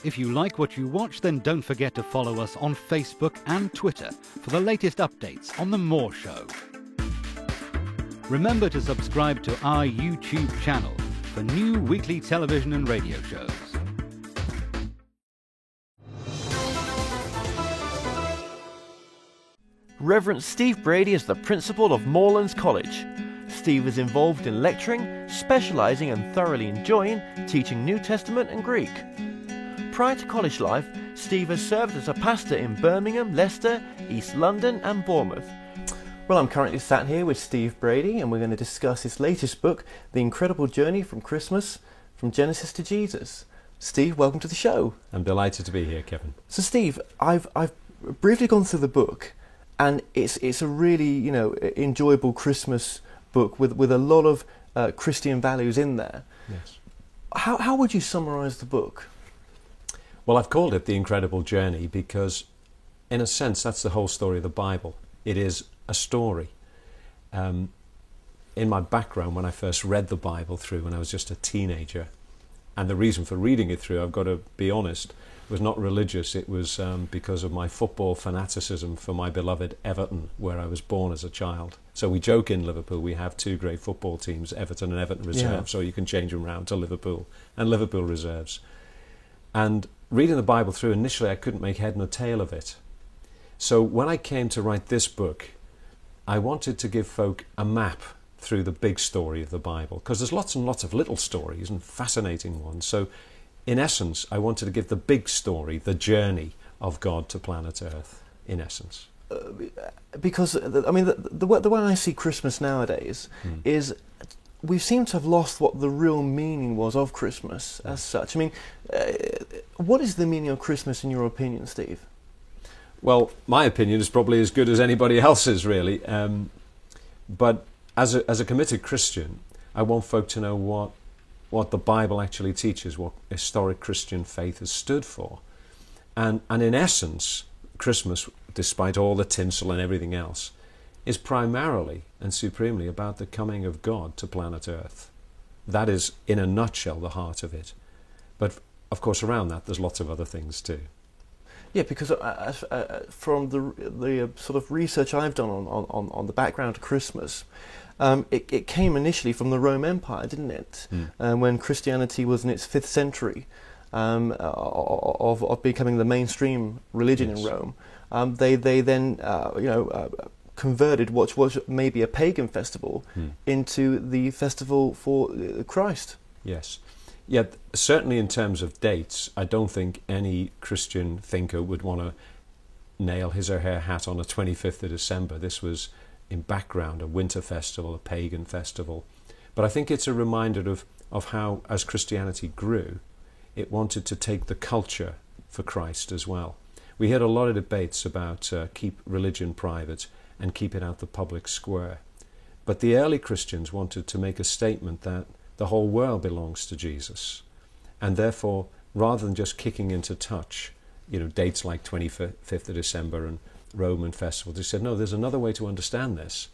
If you like what you watch, then don't forget to follow us on Facebook and Twitter for the latest updates on The Moore Show. Remember to subscribe to our YouTube channel for new weekly television and radio shows. Reverend Steve Brady is the principal of Moorlands College. Steve is involved in lecturing, specialising and thoroughly enjoying teaching New Testament and Greek. Prior to college life, Steve has served as a pastor in Birmingham, Leicester, East London and Bournemouth. Well, I'm currently sat here with Steve Brady and we're going to discuss his latest book, The Incredible Journey from Christmas, from Genesis to Jesus. Steve, welcome to the show. I'm delighted to be here, Kevin. So Steve, I've briefly gone through the book and it's a really, enjoyable Christmas book with a lot of Christian values in there. Yes. How would you summarise the book? Well, I've called it The Incredible Journey because, in a sense, that's the whole story of the Bible. It is a story. In my background, when I first read the Bible through when I was just a teenager, and the reason for reading it through, I've got to be honest, was not religious. It was because of my football fanaticism for my beloved Everton, where I was born as a child. So we joke in Liverpool, we have two great football teams, Everton and Everton Reserve, so you can change them around to Liverpool and Liverpool Reserves. And reading the Bible through, initially I couldn't make head nor tail of it. So when I came to write this book, I wanted to give folk a map through the big story of the Bible, because there's lots and lots of little stories and fascinating ones. So in essence, I wanted to give the big story, the journey of God to planet Earth, in essence. Because, the way I see Christmas nowadays is we seem to have lost what the real meaning was of Christmas as such. I mean, what is the meaning of Christmas in your opinion, Steve? Well, my opinion is probably as good as anybody else's, really. But as a committed Christian, I want folk to know what the Bible actually teaches, what historic Christian faith has stood for. And in essence, Christmas, despite all the tinsel and everything else, is primarily and supremely about the coming of God to planet Earth. That is, in a nutshell, the heart of it. But, of course, around that, there's lots of other things too. Yeah, because from the sort of research I've done on the background of Christmas, it came initially from the Roman Empire, didn't it? When Christianity was in its 5th century of becoming the mainstream religion in Rome. They then converted what was maybe a pagan festival into the festival for Christ. Yes. Yet, certainly in terms of dates, I don't think any Christian thinker would want to nail his or her hat on the 25th of December. This was, in background, a winter festival, a pagan festival. But I think it's a reminder of how, as Christianity grew, it wanted to take the culture for Christ as well. We had a lot of debates about keep religion private and keep it out the public square. But the early Christians wanted to make a statement that the whole world belongs to Jesus. And therefore, rather than just kicking into touch, dates like 25th of December and Roman festivals, they said, no, there's another way to understand this.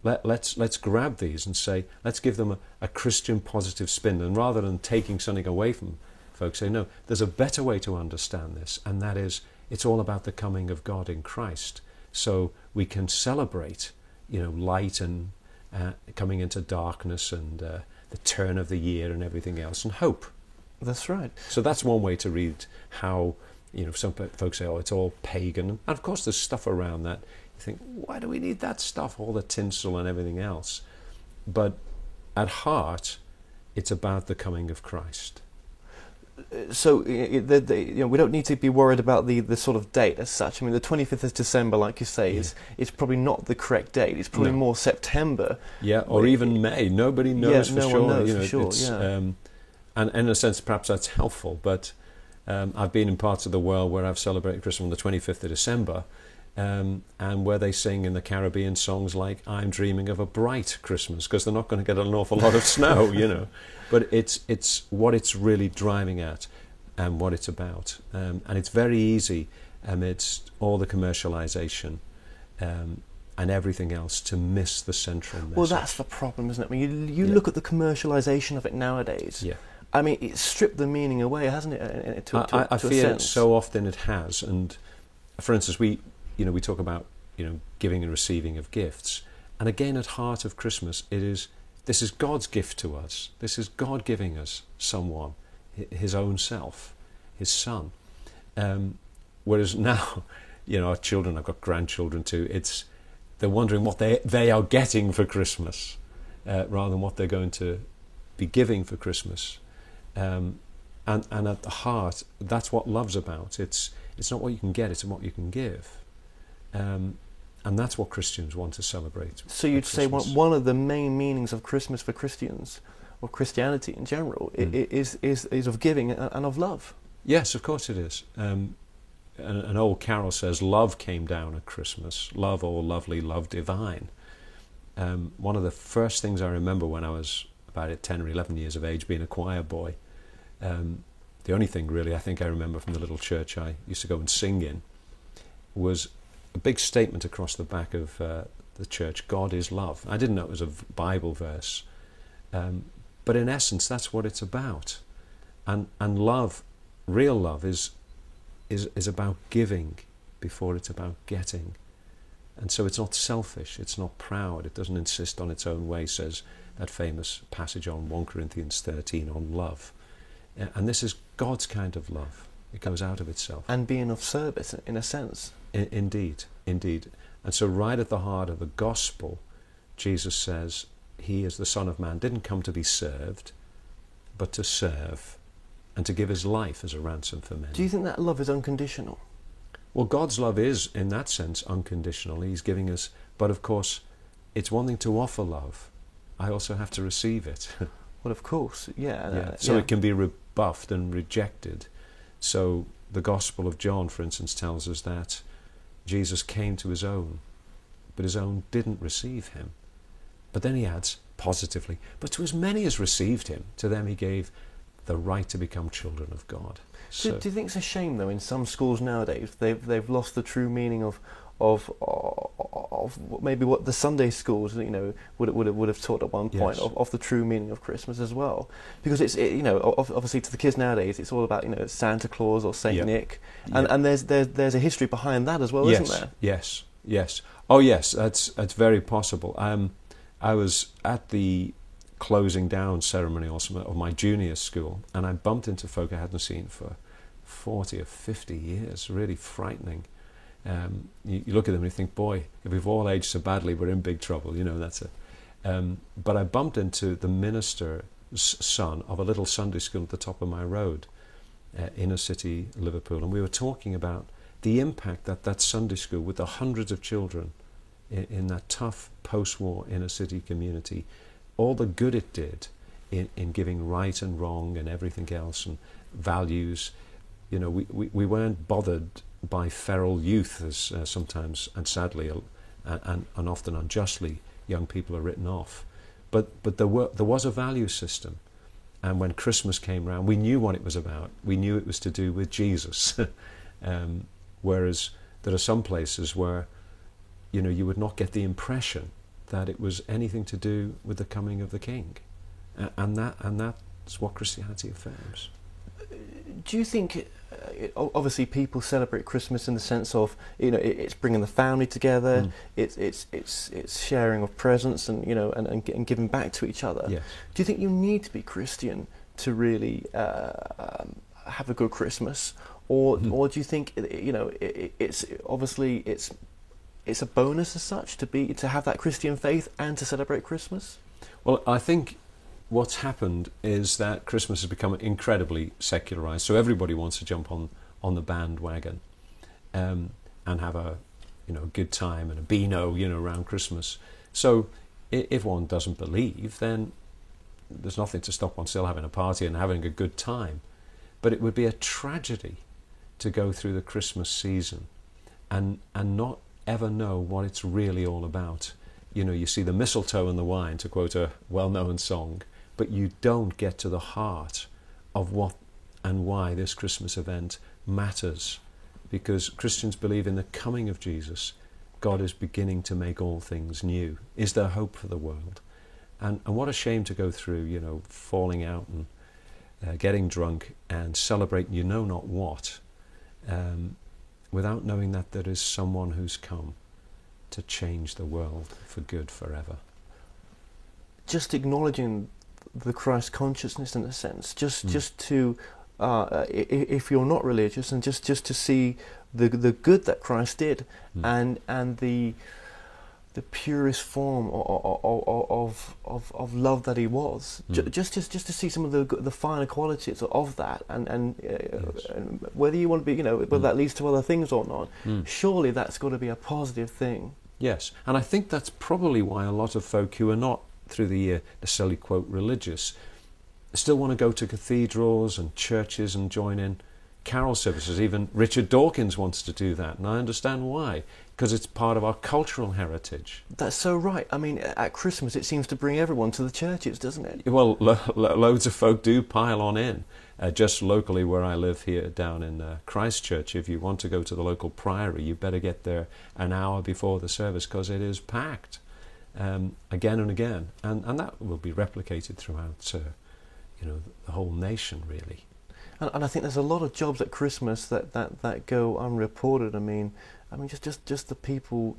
Let's grab these and say, let's give them a Christian positive spin. And rather than taking something away from folks, say, no, there's a better way to understand this. And that is, it's all about the coming of God in Christ. So we can celebrate, light and coming into darkness and the turn of the year and everything else, and hope. That's right. So that's one way to read how, some folks say, oh, it's all pagan. And of course there's stuff around that. You think, why do we need that stuff, all the tinsel and everything else? But at heart, it's about the coming of Christ. So we don't need to be worried about the sort of date as such. I mean, the 25th of December, like you say, is probably not the correct date. It's probably more September. Yeah, or even May. Nobody knows for sure. No one knows for sure, yeah. And in a sense, perhaps that's helpful. But I've been in parts of the world where I've celebrated Christmas on the 25th of December, and where they sing in the Caribbean songs like I'm dreaming of a bright Christmas, because they're not going to get an awful lot of snow, But it's what it's really driving at and what it's about. And it's very easy amidst all the commercialization and everything else to miss the central message. Well, that's the problem, isn't it? I mean, you look at the commercialization of it nowadays. Yeah. I mean, it's stripped the meaning away, hasn't it? I fear so often it has. And for instance, we talk about giving and receiving of gifts, and again, at heart of Christmas, this is God's gift to us. This is God giving us someone, His own self, His Son. Whereas now, our children, I've got grandchildren too. They're wondering what they are getting for Christmas, rather than what they're going to be giving for Christmas. And at the heart, that's what love's about. It's not what you can get; it's what you can give. And that's what Christians want to celebrate. So you'd say one of the main meanings of Christmas for Christians, or Christianity in general, is of giving and of love. Yes, of course it is. An old carol says, "Love came down at Christmas, love all lovely, love divine." One of the first things I remember when I was about 10 or 11 years of age, being a choir boy, the only thing really I think I remember from the little church I used to go and sing in was a big statement across the back of the church: "God is love." I didn't know it was a Bible verse, but in essence that's what it's about. And love, real love, is about giving before it's about getting. And so it's not selfish, it's not proud, it doesn't insist on its own way, says that famous passage on 1 Corinthians 13 on love. And this is God's kind of love. It goes out of itself. And being of service, in a sense. Indeed. And so right at the heart of the gospel, Jesus says He, as the Son of Man, didn't come to be served, but to serve, and to give His life as a ransom for many. Do you think that love is unconditional? Well, God's love is, in that sense, unconditional. He's giving us, but of course, it's one thing to offer love. I also have to receive it. Well, of course, yeah. So it can be rebuffed and rejected. So the Gospel of John, for instance, tells us that Jesus came to His own, but His own didn't receive Him. But then He adds, positively, but to as many as received Him, to them He gave the right to become children of God. So, do you think it's a shame, though, in some schools nowadays they've lost the true meaning of maybe what the Sunday schools would have taught at one point, yes, of the true meaning of Christmas as well? Because obviously to the kids nowadays it's all about Santa Claus or Saint Nick, and there's a history behind that as well, isn't there? Yes. Oh yes, that's very possible. I was at the closing down ceremony also of my junior school, and I bumped into folk I hadn't seen for 40 or 50 years. Really frightening. You look at them and you think, boy, if we've all aged so badly, we're in big trouble. That's it. But I bumped into the minister's son of a little Sunday school at the top of my road, inner city Liverpool, and we were talking about the impact that Sunday school, with the hundreds of children in that tough post-war inner city community, all the good it did in giving right and wrong and everything else and values. We weren't bothered by feral youth, as sometimes and sadly and often unjustly young people are written off. But there was a value system, and when Christmas came round, we knew what it was about. We knew it was to do with Jesus. Whereas there are some places where you would not get the impression that it was anything to do with the coming of the King, and that's what Christianity affirms. Do you think, obviously, people celebrate Christmas in the sense of it's bringing the family together, it's sharing of presents, and giving back to each other. Yes. Do you think you need to be Christian to really have a good Christmas, or do you think it's obviously it's a bonus as such to have that Christian faith and to celebrate Christmas? Well, I think what's happened is that Christmas has become incredibly secularized. So everybody wants to jump on the bandwagon and have a good time and a beano around Christmas. So if one doesn't believe, then there's nothing to stop one still having a party and having a good time. But it would be a tragedy to go through the Christmas season and not ever know what it's really all about. You see the mistletoe and the wine, to quote a well-known song, but you don't get to the heart of what and why this Christmas event matters. Because Christians believe in the coming of Jesus, God is beginning to make all things new. Is there hope for the world? And what a shame to go through, falling out and getting drunk and celebrating you know not what, without knowing that there is someone who's come to change the world for good forever. Just acknowledging the Christ consciousness in a sense, just to, if you're not religious, and just to see the good that Christ did, and the purest form of love that he was, just to see some of the finer qualities of that, and whether you want to be, whether that leads to other things or not, surely that's got to be a positive thing. Yes, and I think that's probably why a lot of folk who are not through the year necessarily, quote, religious, still want to go to cathedrals and churches and join in carol services. Even Richard Dawkins wants to do that, and I understand why, because it's part of our cultural heritage. That's so right. I mean, at Christmas it seems to bring everyone to the churches, doesn't it? Well, loads of folk do pile on in. Just locally where I live here down in Christchurch, if you want to go to the local priory, you better get there an hour before the service, because it is packed again and again. And that will be replicated throughout the whole nation, really. And I think there's a lot of jobs at Christmas that go unreported. I mean, just the people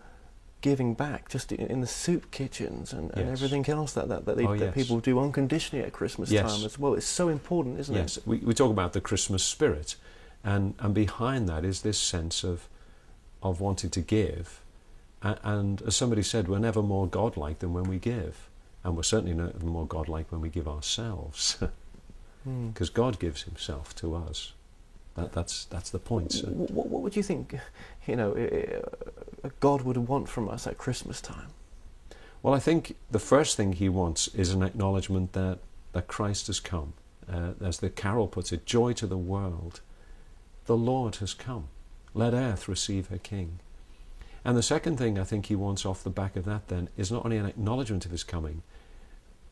giving back, just in the soup kitchens and everything else that people do unconditionally at Christmas time as well. It's so important, isn't it? Yes, we talk about the Christmas spirit, and behind that is this sense of wanting to give. And as somebody said, we're never more godlike than when we give, and we're certainly never more godlike when we give ourselves. Because God gives himself to us. That's the point. So. What would you think, God would want from us at Christmas time? Well, I think the first thing he wants is an acknowledgement that Christ has come. As the carol puts it, joy to the world. The Lord has come. Let earth receive her King. And the second thing I think he wants off the back of that then is not only an acknowledgement of his coming,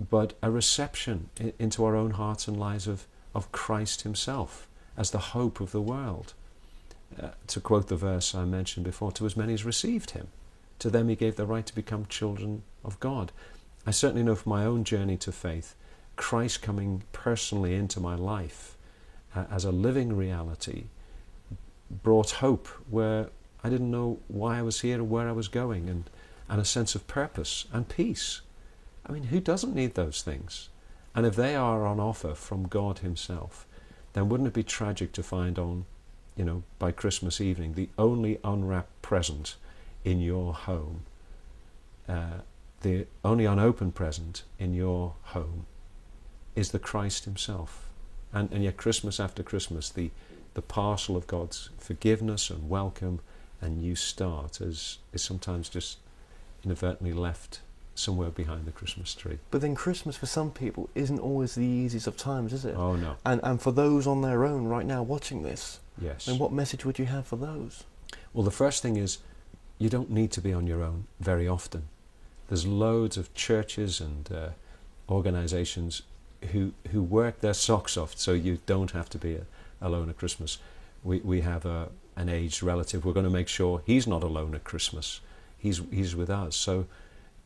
but a reception into our own hearts and lives of Christ himself as the hope of the world. To quote the verse I mentioned before, to as many as received him, to them he gave the right to become children of God. I certainly know from my own journey to faith, Christ coming personally into my life as a living reality brought hope where I didn't know why I was here or where I was going, and a sense of purpose and peace. I mean, who doesn't need those things? And if they are on offer from God himself, then wouldn't it be tragic to find by Christmas evening, the only unwrapped present in your home, the only unopened present in your home is the Christ himself. And yet Christmas after Christmas, the parcel of God's forgiveness and welcome and new start is sometimes just inadvertently left somewhere behind the Christmas tree. But then Christmas for some people isn't always the easiest of times, is it? Oh no. And for those on their own right now watching this, yes. And what message would you have for those? Well, the first thing is you don't need to be on your own very often. There's loads of churches and organisations who work their socks off so you don't have to be alone at Christmas. We have an aged relative. We're going to make sure he's not alone at Christmas. He's with us. So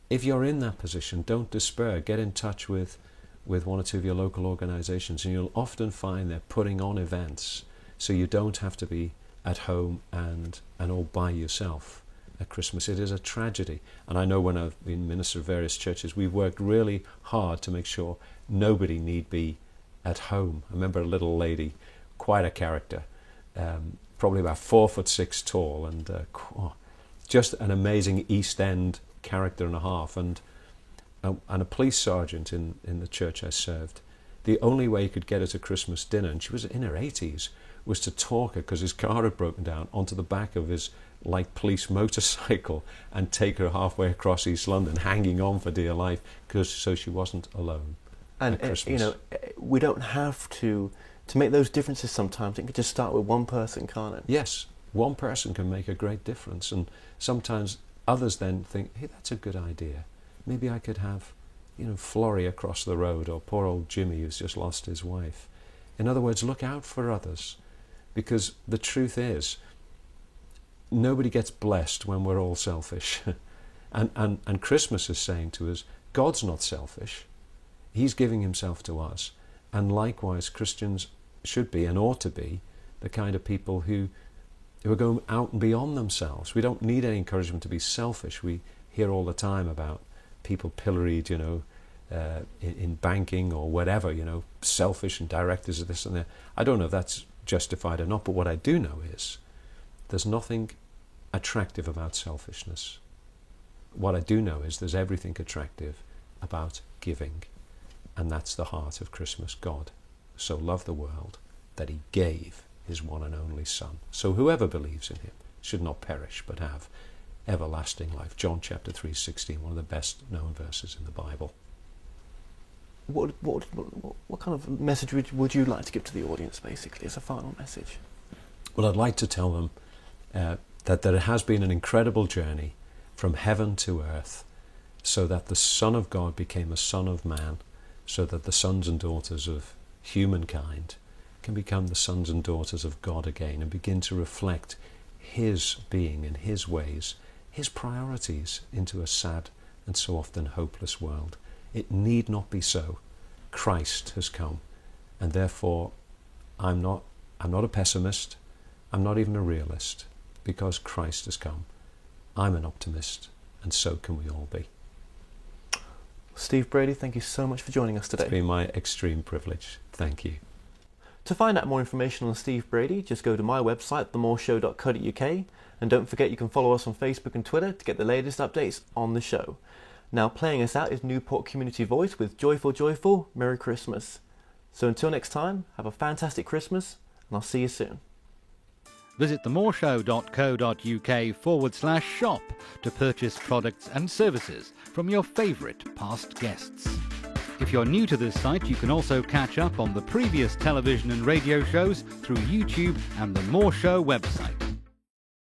if you're in that position, don't despair. Get in touch with one or two of your local organisations, and you'll often find they're putting on events so you don't have to be at home and all by yourself at Christmas. It is a tragedy. And I know when I've been minister of various churches, we've worked really hard to make sure nobody need be at home. I remember a little lady, quite a character, probably about 4'6" tall, and just an amazing East End character and a half, and a police sergeant in the church I served. The only way he could get her to Christmas dinner, and she was in her 80s, was to talk her, because his car had broken down, onto the back of his light police motorcycle and take her halfway across East London, hanging on for dear life, so she wasn't alone. And we don't have to make those differences sometimes. It can just start with one person, can't it? Yes, one person can make a great difference, and sometimes others then think, hey, that's a good idea. Maybe I could have, Florrie across the road, or poor old Jimmy who's just lost his wife. In other words, look out for others, because the truth is, nobody gets blessed when we're all selfish. and Christmas is saying to us, God's not selfish. He's giving himself to us, And likewise, Christians should be and ought to be the kind of people who are going out and beyond themselves. We don't need any encouragement to be selfish. We hear all the time about people pilloried, in banking or whatever, selfish and directors of this and that. I don't know if that's justified or not, but what I do know is there's nothing attractive about selfishness. What I do know is there's everything attractive about giving, and that's the heart of Christmas. God so loved the world that he gave his one and only Son. So whoever believes in him should not perish but have everlasting life. John chapter 3:16, one of the best known verses in the Bible. What kind of message would you like to give to the audience, basically, as a final message? Well, I'd like to tell them that there has been an incredible journey from heaven to earth, so that the Son of God became a Son of Man, so that the sons and daughters of humankind can become the sons and daughters of God again and begin to reflect his being and his ways, his priorities into a sad and so often hopeless world. It need not be so. Christ has come, and therefore I'm not a pessimist. I'm not even a realist, because Christ has come. I'm an optimist, and so can we all be. Steve Brady, thank you so much for joining us today. It's been my extreme privilege. Thank you. To find out more information on Steve Brady, just go to my website, themoreshow.co.uk, and don't forget you can follow us on Facebook and Twitter to get the latest updates on the show. Now, playing us out is Newport Community Voice with Joyful Joyful, Merry Christmas. So until next time, have a fantastic Christmas, and I'll see you soon. Visit themoreshow.co.uk/shop to purchase products and services from your favourite past guests. If you're new to this site, you can also catch up on the previous television and radio shows through YouTube and the More Show website.